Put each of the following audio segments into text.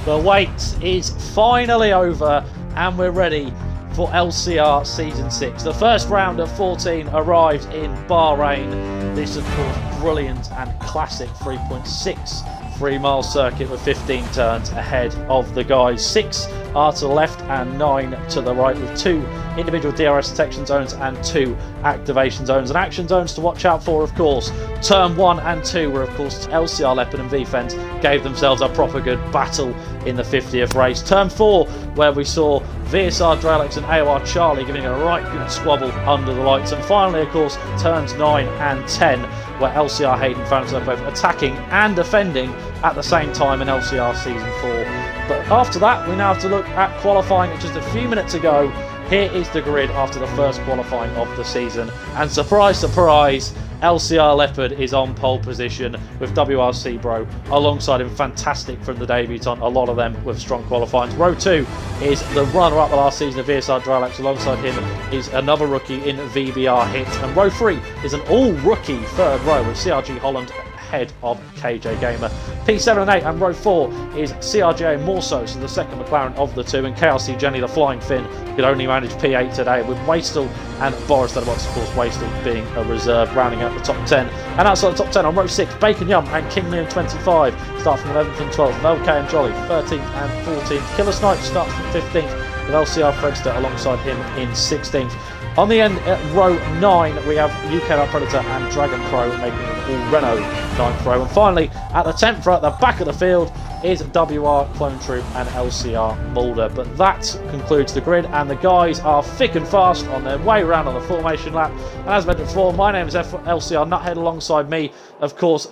The wait is finally over and we're ready for LCR Season 6. The first round of 14 arrived in Bahrain. This, of course, brilliant and classic 3.6 3-mile circuit with 15 turns ahead of the guys. 6 are to the left and 9 to the right, with 2 individual DRS detection zones and 2 activation zones. And action zones to watch out for, of course. Turn 1 and 2 were, of course, LCR Leopard and V-Fence gave themselves a proper good battle in the 50th race. Turn 4, where we saw VSR Dralex and AOR Charlie giving it a right good squabble under the lights. And finally, of course, turns 9 and 10, where LCR Hayden found themselves both attacking and defending at the same time in LCR Season 4. But after that, we now have to look at qualifying. It's just a few minutes to go. Here is the grid after the first qualifying of the season. And surprise, surprise, LCR Leopard is on pole position with WRC Bro alongside him. Fantastic from the debutant, a lot of them with strong qualifying. Row 2 is the runner-up the last season of VSR Dralex. Alongside him is another rookie in VBR Hit. And row 3 is an all-rookie third row with CRG Holland ahead of KJ Gamer. P7 and 8 and row 4 is CRJ Morso, so the second McLaren of the two, and KRC Jenny the Flying Finn could only manage P8 today, with Wastel and Boris Letterbox, of course, Wastel being a reserve, rounding out the top 10. And outside the top 10 on row 6, Bacon Yum and King Liam 25 start from 11th and 12th, LK and Jolly 13th and 14th. Killer Snipe starts from 15th with LCR Fredster alongside him in 16th. On the end at row 9, we have UK Predator and Dragon Pro making an all Renault 9th row. And finally, at the 10th row at the back of the field is WR Clone Troop and LCR Mulder. But that concludes the grid, and the guys are thick and fast on their way around on the formation lap. And as mentioned before, my name is LCR Nuthead, alongside me, of course,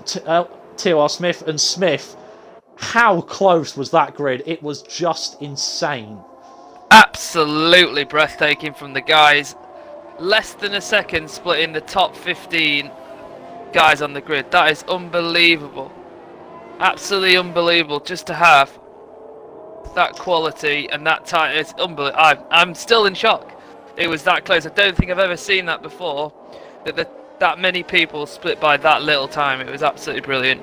TOR Smith. And Smith, how close was that grid? It was just insane. Absolutely breathtaking from the guys. Less than a second splitting the top 15 guys on the grid. That is unbelievable. Absolutely unbelievable just to have that quality and that time. It's unbelievable. I'm still in shock. It was that close. I don't think I've ever seen that before. That many people split by that little time. It was absolutely brilliant.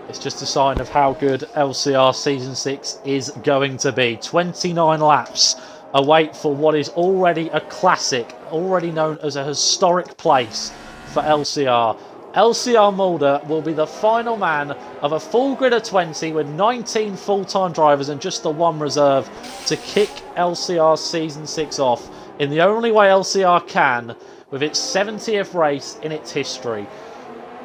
It's just a sign of how good LCR Season 6 is going to be. 29 laps await for what is already a classic, already known as a historic place for LCR. LCR Mulder will be the final man of a full grid of 20 with 19 full-time drivers and just the one reserve to kick LCR Season 6 off in the only way LCR can, with its 70th race in its history.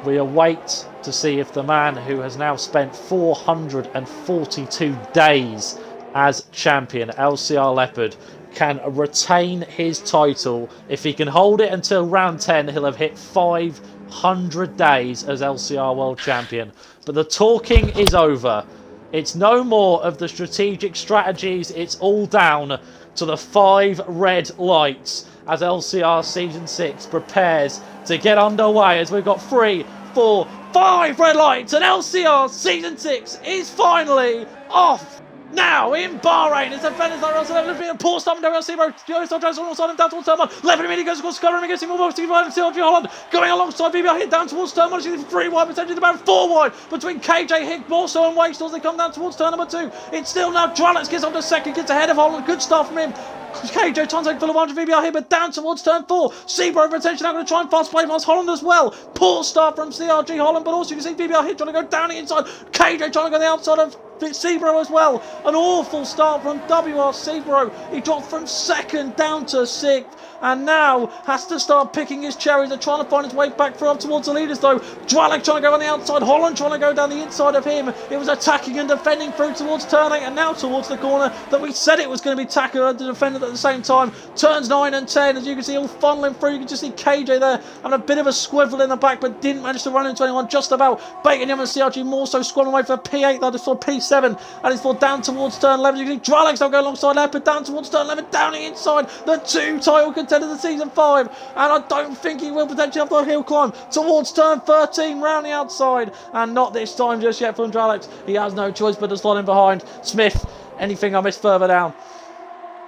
We await to see if the man who has now spent 442 days as champion, LCR Leopard, can retain his title. If he can hold it until round 10, he'll have hit 500 days as LCR World Champion. But the talking is over. It's no more of the strategic strategies. It's all down to the 5 red lights as LCR Season 6 prepares to get underway, as we've got 3, 4, 5 red lights, and LCR Season 6 is finally off. Now in Bahrain, it's a Venice and poor stuff and WRC Bro. Still tries on side and down towards turn 1. Left him, he goes covering against him, almost CRG Holland going alongside VBR Hit down towards turn 1. She's 3 wide, potentially about 4 wide between KJ Hick, Borso and Wastel as they come down towards turn number 2. It's still now Dralex gets on to second, gets ahead of Holland. Good start from him. KJ trying to take full advantage of VBR here, but down towards turn 4. Sebro over attention now going to try and fast play past Holland as well. Poor start from CRG Holland, but also you can see VBR Hit trying to go down the inside. KJ trying to go the outside of Sebro as well. An awful start from WRC Bro. He dropped from 2nd down to 6th. And now has to start picking his cherries and trying to find his way back through up towards the leaders though. Dralek trying to go on the outside, Holland trying to go down the inside of him. It was attacking and defending through towards turn 8 and now towards the corner that we said it was going to be tackle and defended at the same time. Turns 9 and 10, as you can see, all funneling through. You can just see KJ there having a bit of a squivel in the back, but didn't manage to run into anyone just about. Bacon Yum and CRG more so squabbling away for P8, that is for P7, and it's for down towards turn 11. You can see Dralek now go alongside Leopard down towards turn 11, down the inside. The 2 title contenders of season 5, and I don't think he will potentially have the hill climb towards turn 13 round the outside, and not this time just yet from Dralex. He has no choice but to slot in behind. Smith, anything I missed further down?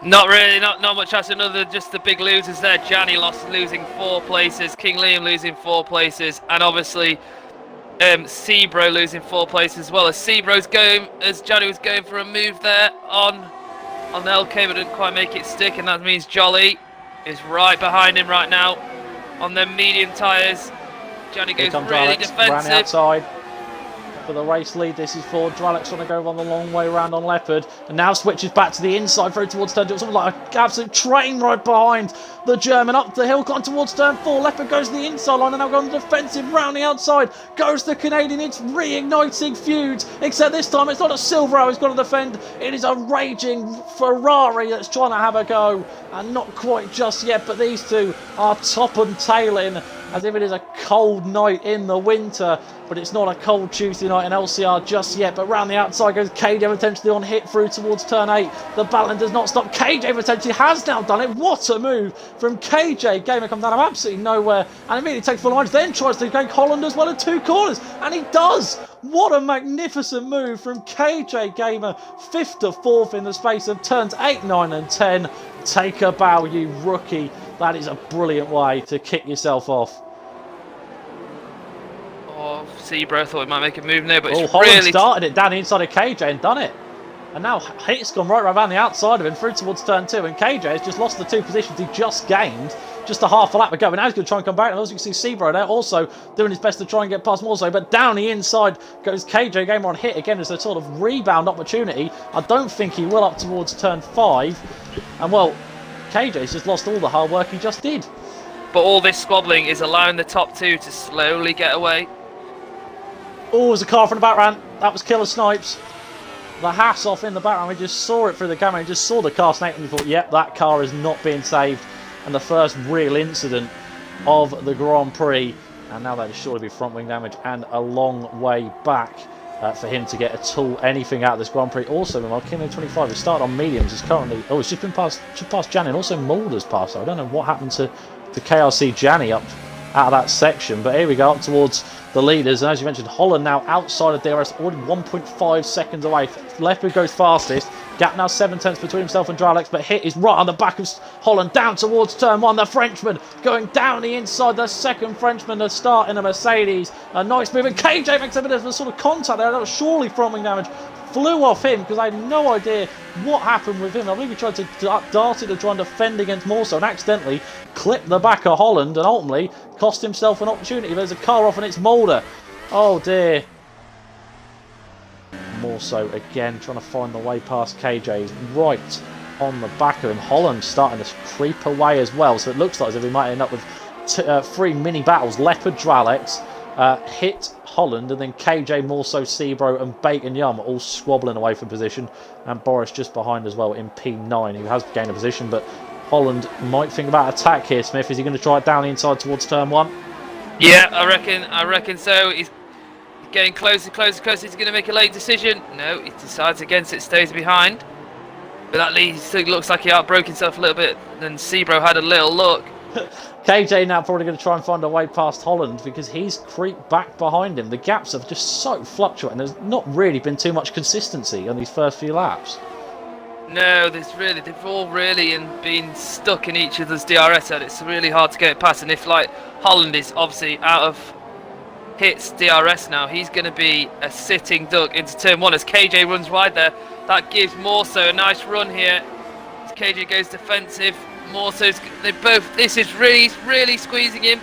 Not really, not much else. Another just the big losers there. Gianni losing 4 places, King Liam losing 4 places, and obviously Sebro losing 4 places as well, as Sebro's going, as Johnny was going for a move there on LK, but didn't quite make it stick, and that means Jolly is right behind him right now on them medium tyres. Johnny goes really defensive. Around the outside for the race lead. This is for Dralex trying to go on the long way around on Leopard, and now switches back to the inside through towards turn 2. It's something like an absolute train right behind the German up the hill, gone towards turn 4. Leopard goes to the inside line and now going defensive round the outside. Goes the Canadian. It's reigniting feuds, except this time it's not a Silverado who's got to defend. It is a raging Ferrari that's trying to have a go, and not quite just yet, but these two are top and tailing as if it is a cold night in the winter. But it's not a cold Tuesday night in LCR just yet. But round the outside goes KJ, potentially on hit through towards turn 8. The battle does not stop. KJ potentially has now done it. What a move from KJ. Gamer comes down of absolutely nowhere and immediately takes full lines. Then tries to take Holland as well in 2 corners. And he does. What a magnificent move from KJ Gamer. 5th to 4th in the space of turns 8, 9 and 10. Take a bow, you rookie. That is a brilliant way to kick yourself off. Oh, Sebro thought he might make a move there, but it's Holland really started it down the inside of KJ and done it. And now Hit's gone right around the outside of him through towards turn 2, and KJ has just lost the 2 positions he just gained just a half a lap ago. But now he's going to try and come back, and also you can see Sebro there also doing his best to try and get past more so. But down the inside goes KJ Gamer on hit again as a sort of rebound opportunity. I don't think he will up towards turn 5. And well, KJ's just lost all the hard work he just did. But all this squabbling is allowing the top 2 to slowly get away. Oh, there's a car from the background. That was Killer Snipes. The Haas off in the background. We just saw it through the camera. We just saw the car snake and we thought, yep, that car is not being saved. And the first real incident of the Grand Prix. And now that is sure to be front wing damage and a long way back for him to get at all anything out of this Grand Prix. Also, meanwhile, Kino 25 has started on mediums. Is currently, oh, it's just been past Janny, and also Mulder's passed. I don't know what happened to KRC Janny up out of that section. But here we go, up towards the leaders, and as you mentioned, Holland now outside of DRS, already 1.5 seconds away. Leopard goes fastest. Gap now 7 tenths between himself and Dralex, but Hit is right on the back of Holland down towards turn 1. The Frenchman going down the inside. The second Frenchman to start in a Mercedes. A nice move, and KJ makes a bit of a sort of contact there. That was surely front wing damage. Flew off him because I had no idea what happened with him. I believe he tried to dart it to try and defend against Morso and accidentally clipped the back of Holland and ultimately cost himself an opportunity. There's a car off and it's Mulder. Oh dear. Morso again trying to find the way past KJ. He's right on the back of him. Holland starting to creep away as well. So it looks like as if we might end up with 3 mini battles. Leopard, Dralex, Hit, Holland, and then KJ, Morso, Sebro and Bacon Yum all squabbling away from position, and Boris just behind as well in P9, who has gained a position. But Holland might think about attack here. Smith, is he going to try it down the inside towards turn 1? Yeah, I reckon so. He's getting closer. He's going to make a late decision. No, he decides against it, stays behind. But that leads, it looks like he outbroke himself a little bit. Then Sebro had a little look. KJ now probably going to try and find a way past Holland because he's creeped back behind him. The gaps have just so fluctuating. There's not really been too much consistency on these first few laps. No, they've all really been stuck in each other's DRS, and it's really hard to get it past. And if like Holland is obviously out of Hit's DRS now, he's going to be a sitting duck into turn 1 as KJ runs wide there. That gives Morso a nice run here. As KJ goes defensive. Morso's, this is really squeezing him.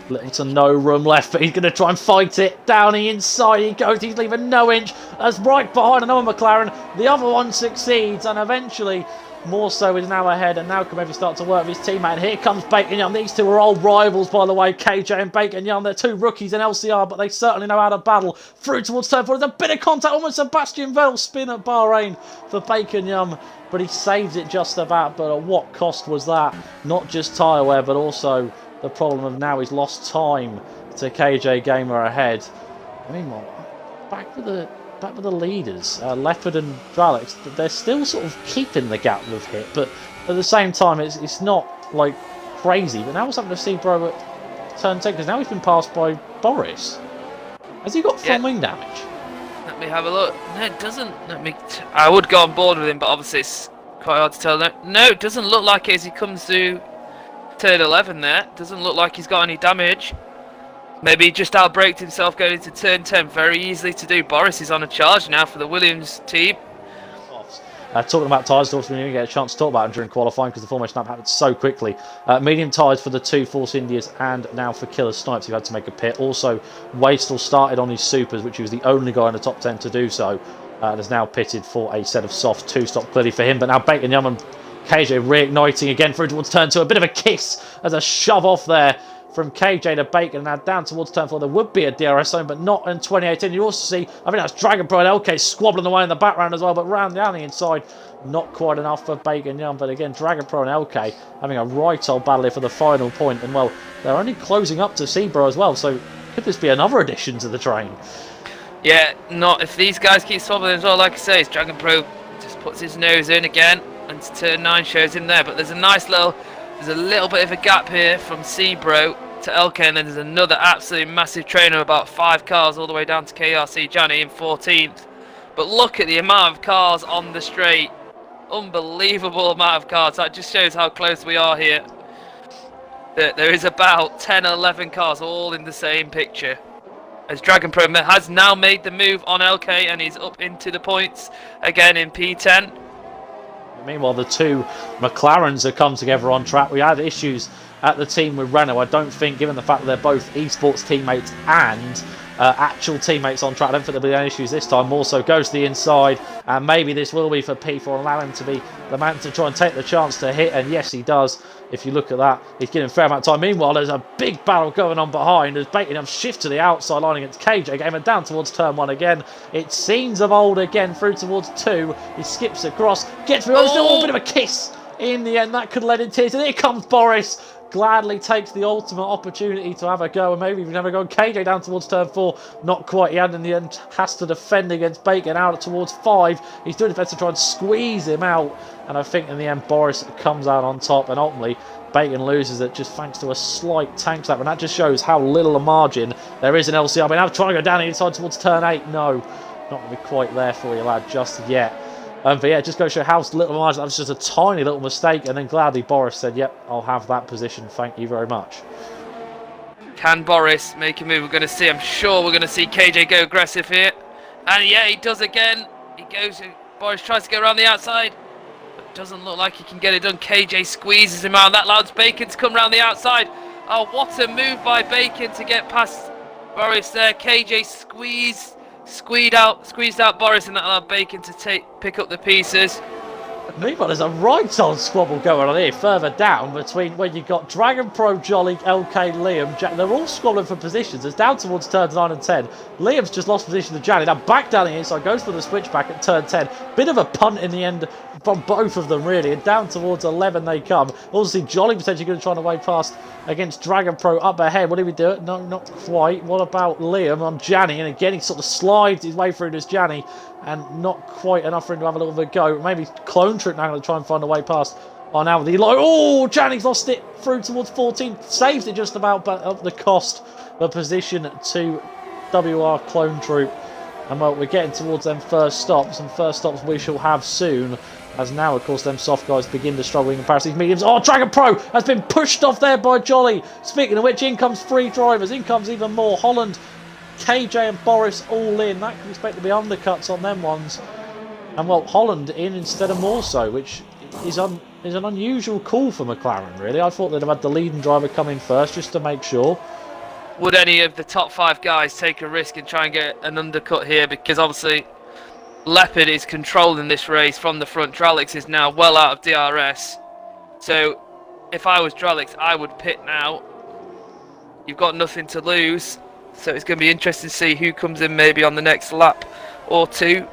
Little to no room left, but he's going to try and fight it. Down the inside he goes, he's leaving no inch. As right behind another McLaren, the other one succeeds, and eventually Morso is now ahead, and now can maybe start to work with his teammate. And here comes Bacon Young. These two are old rivals, by the way, KJ and Bacon Young. They're 2 rookies in LCR, but they certainly know how to battle. Through towards turn 4, there's a bit of contact, almost Sebastian Vettel spin at Bahrain for Bacon Young. But he saves it just about, but at what cost was that? Not just tyre wear, but also the problem of now he's lost time to KJ Gamer ahead. Meanwhile, back with the leaders, Leopard and Dralex, they're still sort of keeping the gap with Hit, but at the same time, it's not like crazy. But now what's happened to Sebro at turn 10? Because now he's been passed by Boris. Has he got front wing damage? Let me have a look. No, it doesn't. I would go on board with him, but obviously it's quite hard to tell. No, it doesn't look like it as he comes to turn 11 there. Doesn't look like he's got any damage. Maybe he just outbraked himself going into turn 10. Very easily to do. Boris is on a charge now for the Williams team. Talking about tyres, we didn't get a chance to talk about them during qualifying because the formation lap happened so quickly. Medium tyres for the two Force Indias and now for Killer Snipes, who had to make a pit. Also, Wastel started on his supers, which he was the only guy in the top 10 to do so. And has now pitted for a set of soft two-stop clearly for him. But now Bacon Yum and KJ reigniting again through towards turn 2. A bit of a kiss as a shove off there from KJ to Bacon, and now down towards turn 4. There would be a DRS zone, but not in 2018. You also see, I think that's Dragon Pro and LK squabbling away in the background as well, but round down the inside, not quite enough for Bacon Young. But again, Dragon Pro and LK having a right old battle here for the final point, and well, they're only closing up to Sebro as well, so could this be another addition to the train? Yeah, not if these guys keep swabbling as well. Like I say, it's Dragon Pro just puts his nose in again, and turn 9 shows him there. But there's a little bit of a gap here from Sebro to LK, and then there's another absolutely massive train of about 5 cars all the way down to KRC Johnny in 14th. But look at the amount of cars on the straight. Unbelievable amount of cars. That just shows how close we are here. There is about 10 or 11 cars all in the same picture. As Dragon Pro has now made the move on LK, and he's up into the points again in P10. Meanwhile, the two McLarens have come together on track. We had issues at the team with Renault. I don't think, given the fact that they're both esports teammates and actual teammates on track, I don't think there'll be any issues this time. Also goes to the inside, and maybe this will be for P4, allow him to be the man to try and take the chance to hit, and yes, he does. If you look at that, he's getting a fair amount of time. Meanwhile, there's a big battle going on behind as Bacon Yum shift to the outside line against KJ. Game it down towards turn 1 again. It's scenes of old again through towards 2. He skips across, gets through. Oh, a bit of a kiss in the end. That could let in tears. And here comes Boris. Gladly takes the ultimate opportunity to have a go, and maybe even have a go. KJ down towards turn 4, not quite. He had in the end has to defend against Bacon out towards 5. He's doing his best to try and squeeze him out, and I think in the end Boris comes out on top, and ultimately Bacon loses it just thanks to a slight tank slap, and that just shows how little a margin there is in LCR. I mean, I'm trying to go down the inside towards turn 8. No, not going to be quite there for you, lad, just yet. But yeah, just go show how little margin. That was just a tiny little mistake, and then gladly Boris said, yep, I'll have that position, thank you very much. Can Boris make a move? We're going to see, I'm sure we're going to see KJ go aggressive here. And yeah, he does again. Boris tries to go around the outside, but doesn't look like he can get it done. KJ squeezes him out, and that allows Bacon to come around the outside. Oh, what a move by Bacon to get past Boris there. KJ squeezed out Boris, and that allowed Bacon to pick up the pieces. Meanwhile, there's a right on squabble going on here further down between when you've got Dragon Pro, Jolly, LK, Liam, Jack. They're all squabbling for positions. It's down towards turns 9 and 10. Liam's just lost position to Johnny. Now back down the inside, goes for the switchback at turn 10. Bit of a punt in the end from both of them, really. And down towards 11 they come. Also see Jolly potentially going to try and way past against Dragon Pro up ahead. What did we do? No, not quite. What about Liam on Janny? And again, he sort of slides his way through this Janny, and not quite enough for him to have a little bit of a go. Maybe Clone Trick now going to try and find a way past. Oh, now the oh, Janny's lost it through towards 14. Saves it just about, but at the cost of position to WR Clone Troop. And well, we're getting towards them first stops, and first stops we shall have soon. As now, of course, them soft guys begin to struggle in comparison to these mediums. Oh, Dragon Pro has been pushed off there by Jolly. Speaking of which, in comes 3 drivers. In comes even more. Holland, KJ and Boris all in. That can expect to be undercuts on them ones. And well, Holland in instead of more so, which is an unusual call for McLaren, really. I thought they'd have had the leading driver come in first just to make sure. Would any of the top 5 guys take a risk and try and get an undercut here? Because obviously Leopard is controlling this race from the front. Dralix is now well out of DRS. So if I was Dralix, I would pit now. You've got nothing to lose. So it's going to be interesting to see who comes in maybe on the next lap or 2.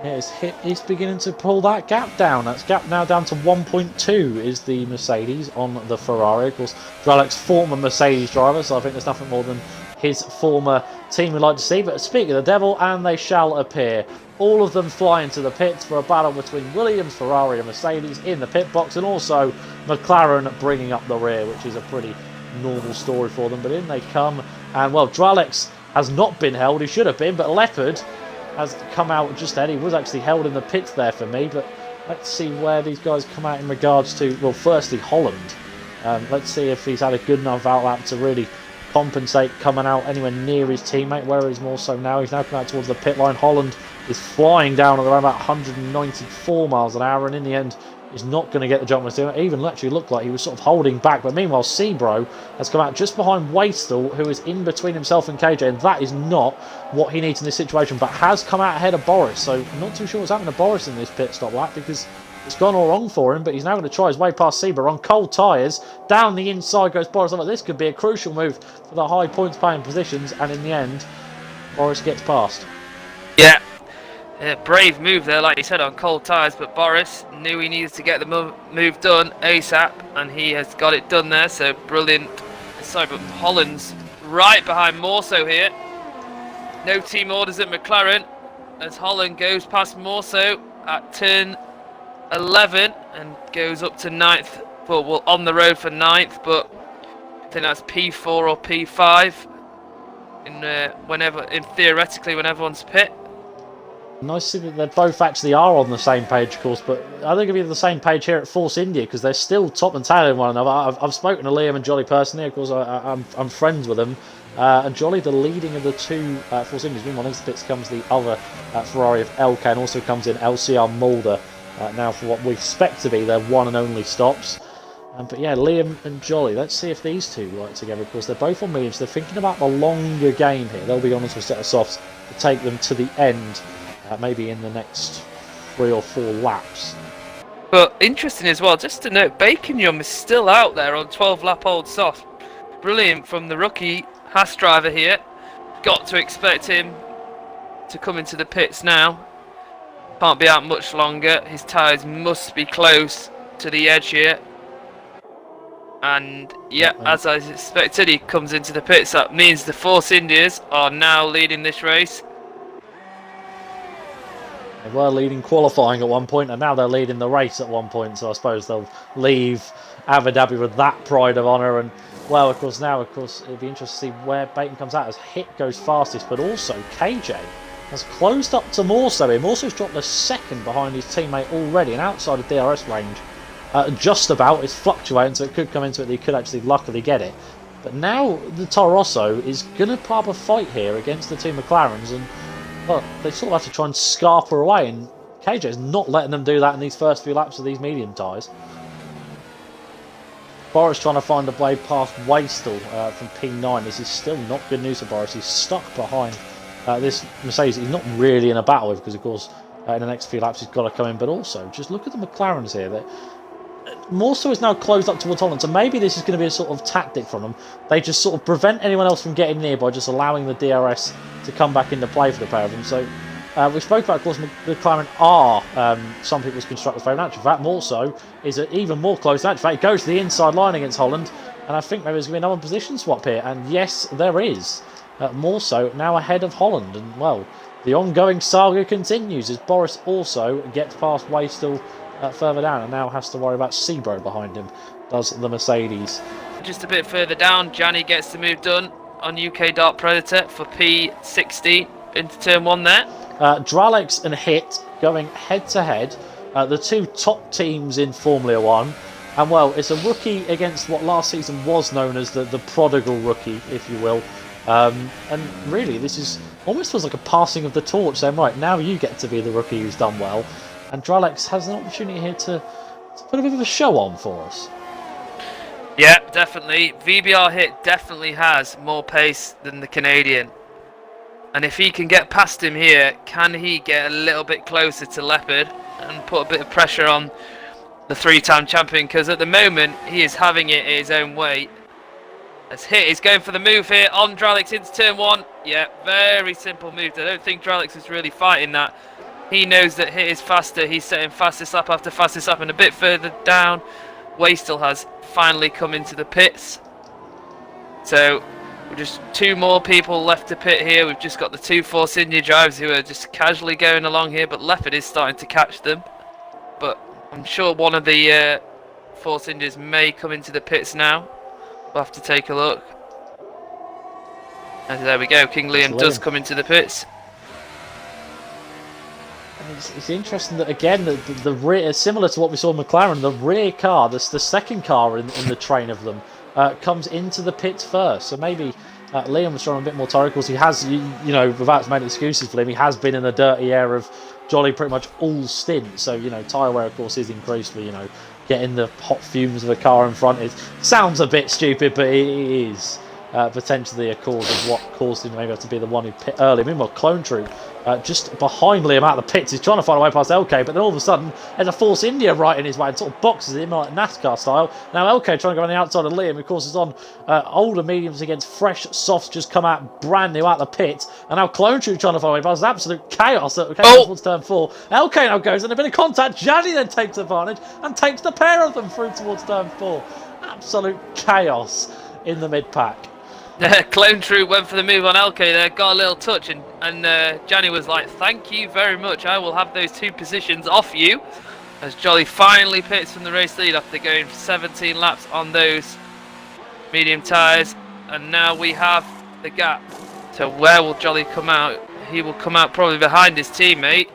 Yeah, it's beginning to pull that gap down. That's gap now down to 1.2 is the Mercedes on the Ferrari. Of course, Dralix, former Mercedes driver, so I think there's nothing more than his former team we'd like to see. But speak of the devil, and they shall appear. All of them fly into the pits for a battle between Williams, Ferrari and Mercedes in the pit box, and also McLaren bringing up the rear, which is a pretty normal story for them. But in they come, and well, Dralix has not been held. He should have been, but Leopard has come out just then. He was actually held in the pits there for me, but let's see where these guys come out in regards to, well, firstly Holland. Let's see if he's had a good enough outlap to really compensate coming out anywhere near his teammate, where he's more so now. He's now coming out towards the pit line. Holland is flying down at around about 194 miles an hour, and in the end is not going to get the jump. It even actually looked like he was sort of holding back, but meanwhile Sebro has come out just behind Wastel, who is in between himself and KJ, and that is not what he needs in this situation, but has come out ahead of Boris. So I'm not too sure what's happening to Boris in this pit stop lap, because it's gone all wrong for him, but he's now going to try his way past Sebro on cold tyres. Down the inside goes Boris. This could be a crucial move for the high points paying positions, and in the end Boris gets past. Yeah. Brave move there, like you said, on cold tyres, but Boris knew he needed to get the move done ASAP, and he has got it done there, so brilliant. Sorry, but Holland's right behind Morso here. No team orders at McLaren, as Holland goes past Morso at turn 11 and goes up to 9th, well, on the road for 9th, but I think that's P4 or P5 theoretically when everyone's pit. Nice to see that they both actually are on the same page, of course, but are they going to be on the same page here at Force India? Because they're still top and tail in one another. I've spoken to Liam and Jolly personally, of course. I'm friends with them. And Jolly, the leading of the two Force Indians. Meanwhile, next to pits comes the other Ferrari of LK, and also comes in LCR Mulder now for what we expect to be their one and only stops. But yeah, Liam and Jolly, let's see if these two work together. Of course, they're both on mediums. They're thinking about the longer game here. They'll be on to a set of softs to take them to the end. Maybe in the next 3 or 4 laps. But interesting as well, just to note, Bacon Yum is still out there on 12-lap old soft. Brilliant from the rookie Haas driver here. Got to expect him to come into the pits now. Can't be out much longer. His tyres must be close to the edge here. And yeah, as I expected, he comes into the pits. That means the Force Indians are now leading this race. They were leading qualifying at one point, and now they're leading the race at one point, so I suppose they'll leave Abu Dhabi with that pride of honour. And well, of course, now it'll be interesting to see where Bacon comes out, as Hit goes fastest, but also KJ has closed up to Morso here. Morso's dropped a second behind his teammate already, and outside of DRS range just about. It's fluctuating, so it could come into it that he could actually luckily get it. But now the Toro Rosso is going to put up a fight here against the two McLarens, and well, they sort of have to try and scarper away, and KJ is not letting them do that in these first few laps of these medium tyres. Boris trying to find a way past Wastel from P9. This is still not good news for Boris. He's stuck behind this Mercedes he's not really in a battle with, because of course in the next few laps he's got to come in. But also, just look at the McLarens here. Morso is now closed up towards Holland, so maybe this is going to be a sort of tactic from them. They just sort of prevent anyone else from getting near by just allowing the DRS to come back into play for the pair of them. So we spoke about, of course, McLaren are some people's constructors' favourite. In actual fact, Morso is even more close. In actual fact, he goes to the inside line against Holland, and I think maybe there's going to be another position swap here. And yes, there is. Morso now ahead of Holland, and well, the ongoing saga continues as Boris also gets past Wastel further down, and now has to worry about Sebro behind him, does the Mercedes. Just a bit further down, Gianni gets the move done on UK Dark Predator for P16 into turn 1 there. Dralex and Hit going head to head, the two top teams in Formula 1, and well, it's a rookie against what last season was known as the prodigal rookie, if you will. And really, this is almost feels like a passing of the torch, saying, right, now you get to be the rookie who's done well. And Dralex has an opportunity here to put a bit of a show on for us. Yeah, definitely. VBR Hit definitely has more pace than the Canadian. And if he can get past him here, can he get a little bit closer to Leopard and put a bit of pressure on the 3-time champion? Because at the moment, he is having it his own way. As Hit is going for the move here on Dralex into turn 1. Yeah, very simple move. I don't think Dralex is really fighting that. He knows that Hit is faster. He's setting fastest lap after fastest lap, and a bit further down, Wastel has finally come into the pits. So we're just 2 more people left to pit here. We've just got the 2 Force India drivers who are just casually going along here, but Leopard is starting to catch them. But I'm sure one of the Force Indians may come into the pits now. We'll have to take a look. And there we go. King Liam does come into the pits. It's interesting that again the rear, similar to what we saw in McLaren, the rear car, the second car in the train of them, comes into the pits first. So maybe Liam was trying a bit more tired. Of course, he has, you know, without making excuses for him, he has been in the dirty air of Jolly pretty much all stint. So, you know, tyre wear, of course, is increased for, you know, getting the hot fumes of a car in front. It sounds a bit stupid, but it is potentially a cause of what caused him maybe to be the one who pit early. Meanwhile, Clone Troop just behind Liam out of the pits. He's trying to find a way past LK, but then all of a sudden there's a Force India right in his way and sort of boxes him like NASCAR style. Now LK trying to go on the outside of Liam, of course, is on older mediums against fresh softs just come out brand new out of the pits. And now Clone Troop trying to find a way past. Absolute chaos towards turn 4. LK now goes and a bit of contact. Gianni then takes advantage and takes the pair of them through towards turn 4. Absolute chaos in the mid-pack. Clone Troop went for the move on LK there, got a little touch, and Gianni was like, thank you very much, I will have those 2 positions off you. As Jolly finally pits from the race lead after going 17 laps on those medium tyres. And now we have the gap. So where will Jolly come out? He will come out probably behind his teammate.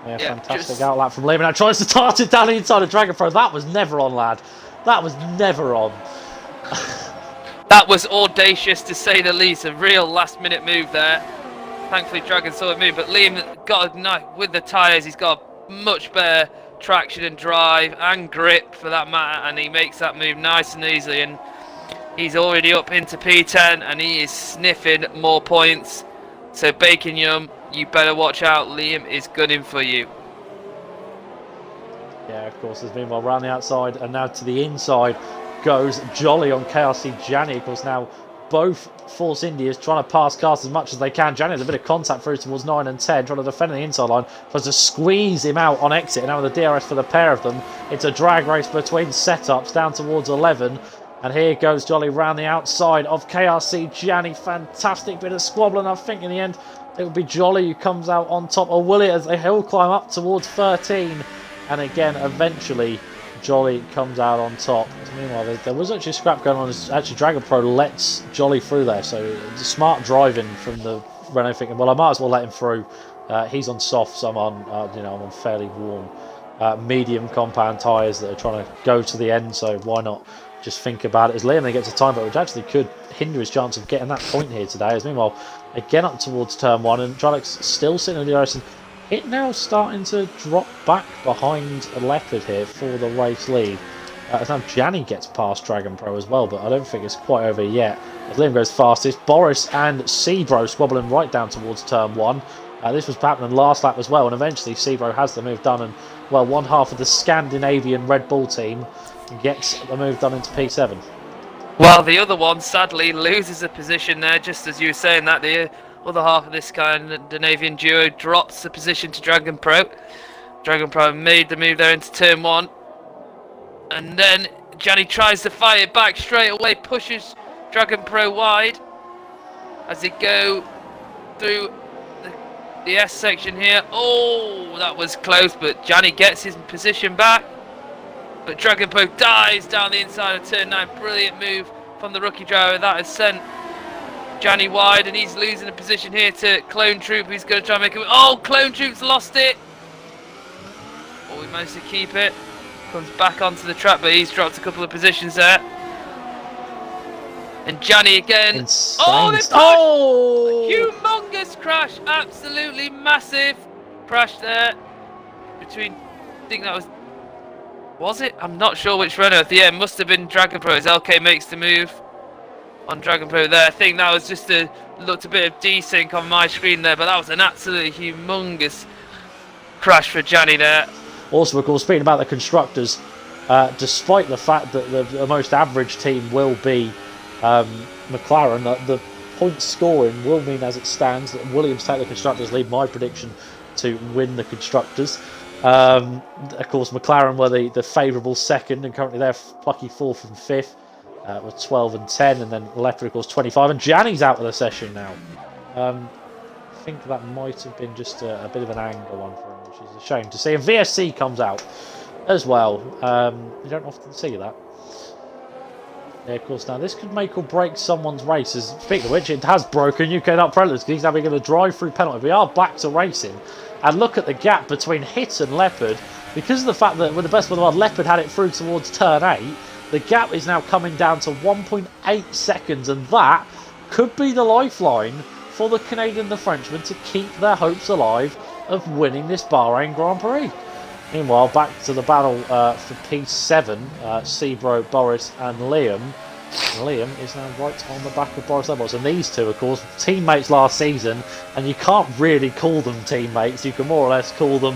Yeah, fantastic outlap from Liam. Now tries to start it down the inside of Dragon Pro. That was never on, lad. That was never on. That was audacious to say the least. A real last-minute move there. Thankfully, Dragon saw it move, but Liam got a knife with the tyres. He's got much better traction and drive and grip, for that matter, and he makes that move nice and easily. And he's already up into P10, and he is sniffing more points. So Bacon Yum, you better watch out. Liam is gunning for you. Yeah, of course, there's meanwhile around the outside and now to the inside goes Jolly on KRC Gianni. Of course, now both Force Indias trying to pass cars as much as they can. Gianni has a bit of contact through towards 9 and 10, trying to defend the inside line, tries to squeeze him out on exit. And now with the DRS for the pair of them, it's a drag race between setups down towards 11. And here goes Jolly round the outside of KRC Gianni. Fantastic bit of squabbling. I think in the end it will be Jolly who comes out on top, or will it, as they hill climb up towards 13. And again, eventually, Jolly comes out on top. Meanwhile, there was actually a scrap going on. Actually, Dragon Pro lets Jolly through there. So, it's smart driving from the Renault thinking, well, I might as well let him through. He's on soft, so I'm on, I'm on fairly warm, medium compound tyres that are trying to go to the end. So, why not just think about it? As Liam then gets a time, but which actually could hinder his chance of getting that point here today. As meanwhile, again up towards turn 1, and Trollocs still sitting in the DRS. It now starting to drop back behind Leopard here for the race lead. As now Gianni gets past Dragon Pro as well, but I don't think it's quite over yet. As Liam goes fastest, Boris and Seabro squabbling right down towards turn 1. This was happening last lap as well, and eventually Seabro has the move done, and well, one half of the Scandinavian Red Bull team gets the move done into P7. Well, the other one sadly loses a position there, just as you were saying that the other half of this Scandinavian duo drops the position to Dragon Pro. Dragon Pro made the move there into turn 1. And then Gianni tries to fight it back straight away, pushes Dragon Pro wide as they go through the S section here. Oh, that was close, but Gianni gets his position back. But Dragon Pro dives down the inside of turn 9. Brilliant move from the rookie driver. That has sent Gianni wide, and he's losing a position here to Clone Troop, who's going to try and make it. Oh, Clone Troop's lost it. Oh, he managed to keep it. Comes back onto the track, but he's dropped a couple of positions there. And Gianni again. Insane. Oh, they oh! Humongous crash. Absolutely massive crash there. Between, I think that was it? I'm not sure which Renault. At the end, must have been Dragon Pro as LK makes the move on Dragon Pro there. I think that was just looked a bit of desync on my screen there, but that was an absolutely humongous crash for Gianni there. Also, of course, speaking about the constructors, despite the fact that the most average team will be McLaren, the point scoring will mean, as it stands, that Williams take the constructors lead. My prediction to win the constructors. Of course, McLaren were the favourable second, and currently they're plucky 4th and 5th. With 12 and 10, and then Leopard, of course, 25, and Gianni's out of the session now. I think that might have been just a bit of an anger one for him, which is a shame to see. And VSC comes out as well. You don't often see that. Yeah, of course. Now, this could make or break someone's races. Speaking of which, it has broken UK Nut Predators because he's now going to drive through penalty. We are back to racing. And look at the gap between Hit and Leopard. Because of the fact that with the best of the world, Leopard had it through towards turn 8, the gap is now coming down to 1.8 seconds. And that could be the lifeline for the Canadian and the Frenchman to keep their hopes alive of winning this Bahrain Grand Prix. Meanwhile, back to the battle for P7, Sebro, Boris and Liam. Liam is now right on the back of Boris Lemos. And these two, of course, teammates last season. And you can't really call them teammates. You can more or less call them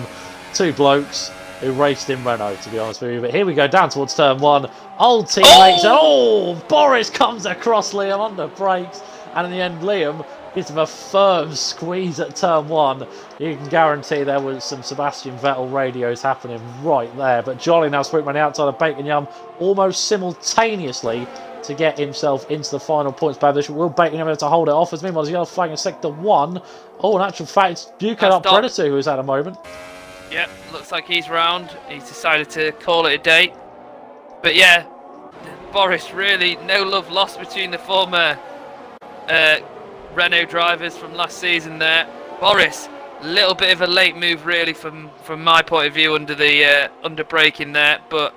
two blokes who raced in Renault, to be honest with you. But here we go, down towards turn 1. Old teammates. Oh! Boris comes across Liam under brakes. And in the end, Liam gives him a firm squeeze at turn 1. You can guarantee there was some Sebastian Vettel radios happening right there. But Jolly now sprint around the outside of Bacon Yum almost simultaneously to get himself into the final points position. Will Bacon Yum able to hold it off? As meanwhile, the yellow flag in sector 1. Oh, in actual fact, it's UK Nut Predator who's had a moment. Yep, looks like he's round. He's decided to call it a day. But yeah, Boris, really no love lost between the former Renault drivers from last season there. Boris, a little bit of a late move really from my point of view under the under braking there, but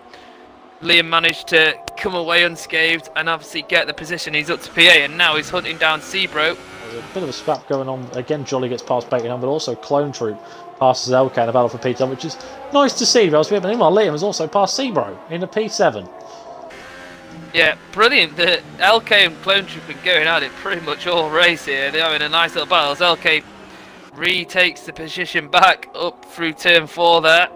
Liam managed to come away unscathed and obviously get the position. He's up to PA and now he's hunting down Sebro. There's a bit of a scrap going on. Again, Jolly gets past Bacon, but also Clone Troop passes LK in the battle for P7, which is nice to see. But meanwhile, Liam has also passed Sebro in the P7. Yeah, brilliant. The LK and Clone Troop are going at it pretty much all race here. They're having a nice little battle as LK retakes the position back up through turn 4 there.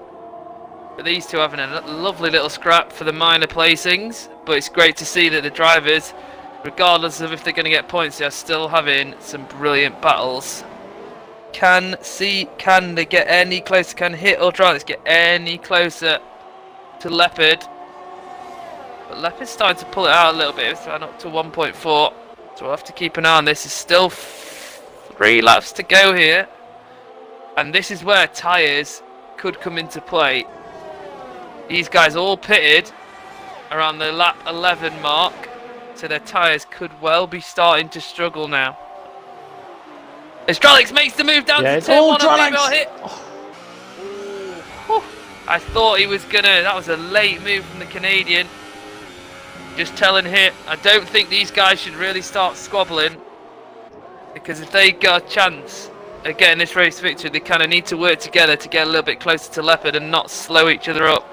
But these two having a lovely little scrap for the minor placings. But it's great to see that the drivers, regardless of if they're going to get points, they are still having some brilliant battles. Can they get any closer? Can Hit or Drylix get any closer to Leopard? But Leopard's starting to pull it out a little bit. It's up to 1.4. So we'll have to keep an eye on this. There's still 3 laps to go here. And this is where tyres could come into play. These guys all pitted around the lap 11 mark. So their tyres could well be starting to struggle now. As Drylix makes the move down to turn 1 on Hit. I thought he was gonna, that was a late move from the Canadian. Just telling Hit, I don't think these guys should really start squabbling. Because if they got a chance of getting this race victory, they kind of need to work together to get a little bit closer to Leopard and not slow each other up.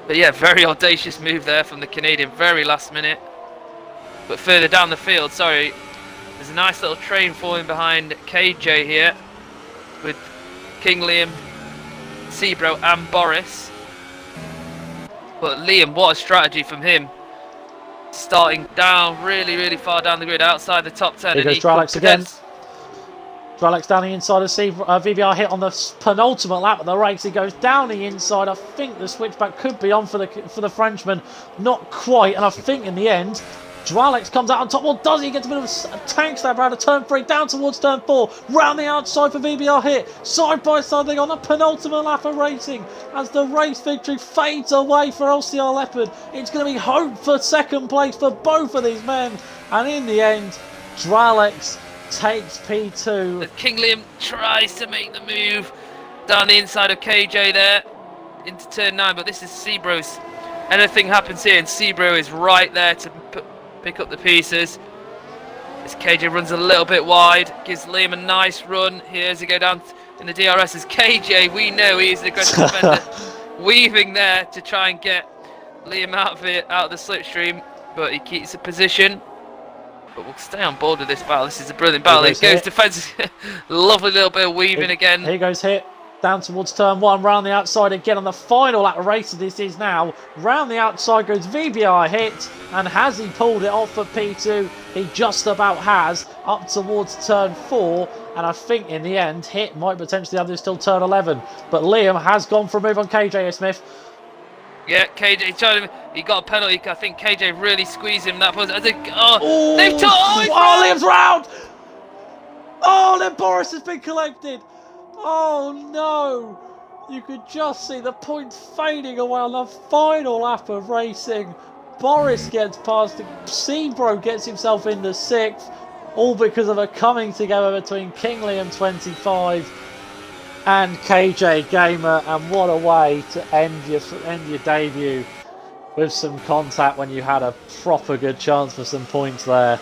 But yeah, very audacious move there from the Canadian, very last minute. But further down the field, sorry, there's a nice little train falling behind KJ here with King Liam, Sebro and Boris. But Liam, what a strategy from him. Starting down, really far down the grid, outside the top 10. Here goes Drylix again. Drylix down the inside of VBR Hit on the penultimate lap of the race. He goes down the inside. I think the switchback could be on for the Frenchman. Not quite. And I think in the end, Drylix comes out on top. Well, does he? Gets a bit of a tank stab out of turn 3, down towards turn 4, round the outside for VBR Hit. Side by side, they on the penultimate lap of racing as the race victory fades away for LCR Leopard. It's going to be hope for second place for both of these men. And in the end, Drylix takes P2. King Liam tries to make the move down the inside of KJ there into turn 9, but this is Sebro's. Anything happens here, and Sebro is right there to pick up the pieces. As KJ runs a little bit wide, gives Liam a nice run here as he go down in the DRS. As KJ, we know he's an aggressive defender, weaving there to try and get Liam out of the slipstream, but he keeps the position. But we'll stay on board with this battle. This is a brilliant battle. It goes defensive. Lovely little bit of weaving again. Here goes Hit. Down towards turn 1, round the outside again on the final lap of race. This is now. Round the outside goes VBI Hit. And has he pulled it off for P2? He just about has. Up towards turn 4. And I think in the end, Hit might potentially have this till turn 11. But Liam has gone for a move on KJ Smith. Yeah, KJ, he got a penalty. I think KJ really squeezed him. That was, they've Liam's round! Oh, then Boris has been collected. Oh no! You could just see the points fading away on the final lap of racing. Boris gets past him. Seabro gets himself into 6th, all because of a coming together between Kingley and 25 and KJ Gamer. And what a way to end your debut with some contact when you had a proper good chance for some points there.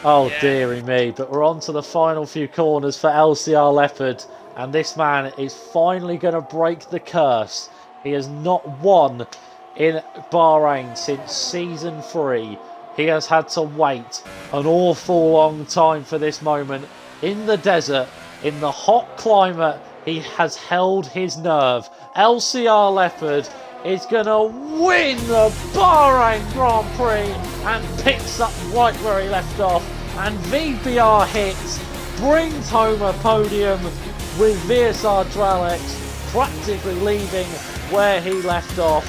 Oh, yeah. Dearie me. But we're on to the final few corners for LCR Leopard, and this man is finally going to break the curse. He has not won in Bahrain since Season 3. He has had to wait an awful long time for this moment. In the desert, in the hot climate, he has held his nerve. LCR Leopard is going to win the Bahrain Grand Prix and picks up right where he left off. And VBR hits, brings home a podium with VSR Dralex practically leaving where he left off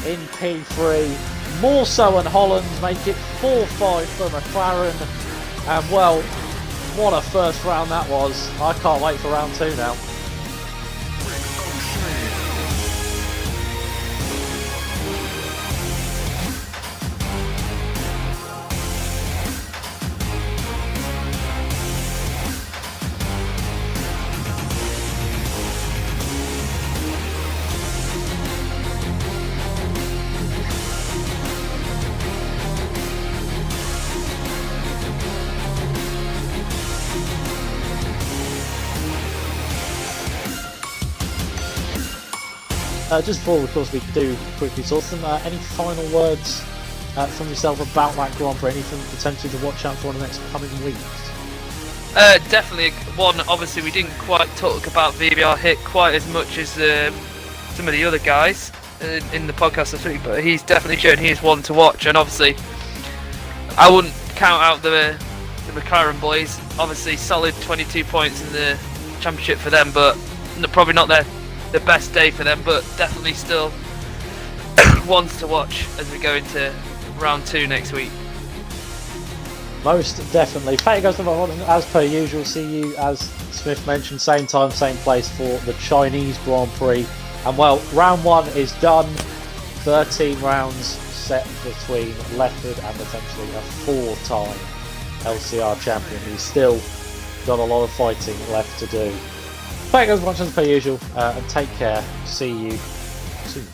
in P3. More so than Holland make it 4-5 for McLaren. And well, what a first round that was. I can't wait for round 2 now. Just before, of course, we do quickly sort them, any final words from yourself about that Grand Prix? Anything potentially to watch out for in the next coming weeks? Definitely one. Obviously, we didn't quite talk about VBR Hit quite as much as some of the other guys in the podcast this week, but he's definitely shown he is one to watch. And obviously, I wouldn't count out the McLaren boys. Obviously, solid 22 points in the championship for them, but probably not the best day for them, but definitely still ones to watch as we go into round 2 next week. Most definitely. Thank you guys for watching. As per usual, see you, as Smith mentioned, same time, same place for the Chinese Grand Prix. And well, round 1 is done. 13 rounds set between Leopard and potentially a 4-time LCR champion. He's still got a lot of fighting left to do. Thank you guys for watching as per usual, and take care. See you soon.